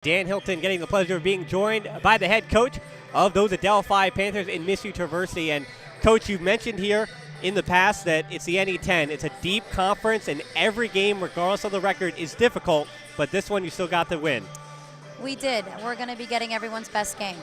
Dan Hilton getting the pleasure of being joined by the head coach of those Adelphi Panthers in Missy Traversi. And Coach, you've mentioned here in the past that it's the NE10. It's a deep conference, and every game, regardless of the record, is difficult. But this one, you still got the win. We did. We're going to be getting everyone's best game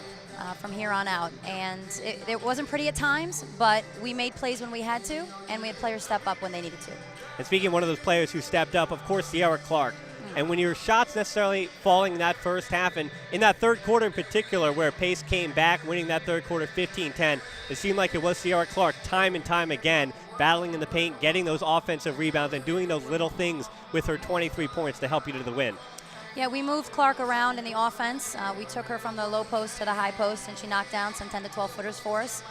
from here on out. And it wasn't pretty at times, but we made plays when we had to, and we had players step up when they needed to. And speaking of one of those players who stepped up, of course, Sierra Clark. And when your shots necessarily falling in that first half, and in that third quarter in particular, where pace came back, winning that third quarter 15-10, it seemed like it was Sierra Clark time and time again, battling in the paint, getting those offensive rebounds, and doing those little things with her 23 points to help you to the win. Yeah, we moved Clark around in the offense. We took her from the low post to the high post, and she knocked down some 10 to 12 footers for us.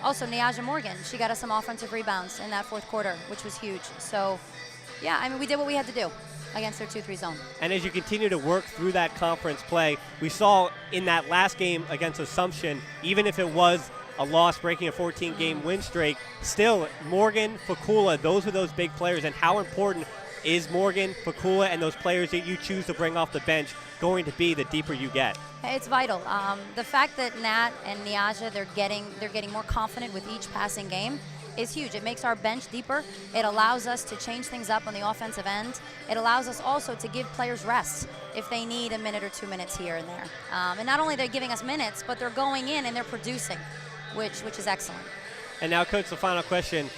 Also, Niaja Morgan, she got us some offensive rebounds in that fourth quarter, which was huge. So, yeah, I mean, we did what we had to do against their 2-3 zone. And as you continue to work through that conference play, we saw in that last game against Assumption, even if it was a loss breaking a 14-game win streak, still Morgan, Fakula, those were those big players. And how important is Morgan, Fakula, and those players that you choose to bring off the bench going to be the deeper you get? It's vital. The fact that Nat and Niaja, they're getting more confident with each passing game is huge. It makes our bench deeper. It allows us to change things up on the offensive end. It allows us also to give players rest if they need a minute or 2 minutes here and there. And not only they're giving us minutes, but they're going in and they're producing, which is excellent. And now, Coach, the final question.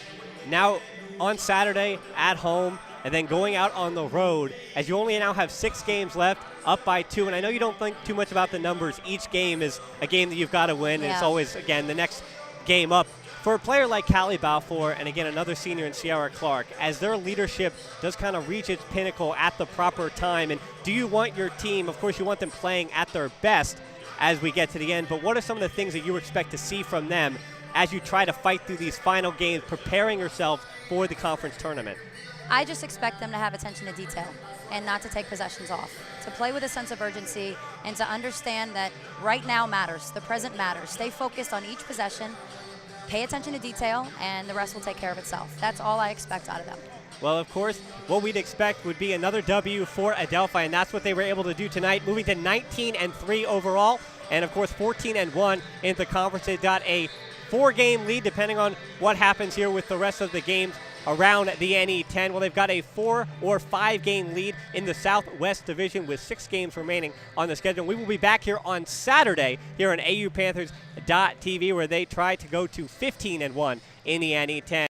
Now on Saturday at home, and then going out on the road, as you only now have 6 games left, up by 2. And I know you don't think too much about the numbers. Each game is a game that you've got to win, and it's always, again, the next game up. For a player like Callie Balfour, and again, another senior in Sierra Clark, as their leadership does kind of reach its pinnacle at the proper time, and do you want your team, of course you want them playing at their best as we get to the end, but what are some of the things that you expect to see from them as you try to fight through these final games, preparing yourself for the conference tournament? I just expect them to have attention to detail and not to take possessions off, to play with a sense of urgency and to understand that right now matters, the present matters. Stay focused on each possession, pay attention to detail, and the rest will take care of itself. That's all I expect out of them. Well, of course, what we'd expect would be another W for Adelphi, and that's what they were able to do tonight, moving to 19-3 overall, and of course 14-1 in the conference. They've got a 4-game lead, depending on what happens here with the rest of the games around the NE10. Well, they've got a 4 or 5-game lead in the Southwest Division with 6 games remaining on the schedule. We will be back here on Saturday here on AUPanthers.tv, where they try to go to 15-1 in the NE10.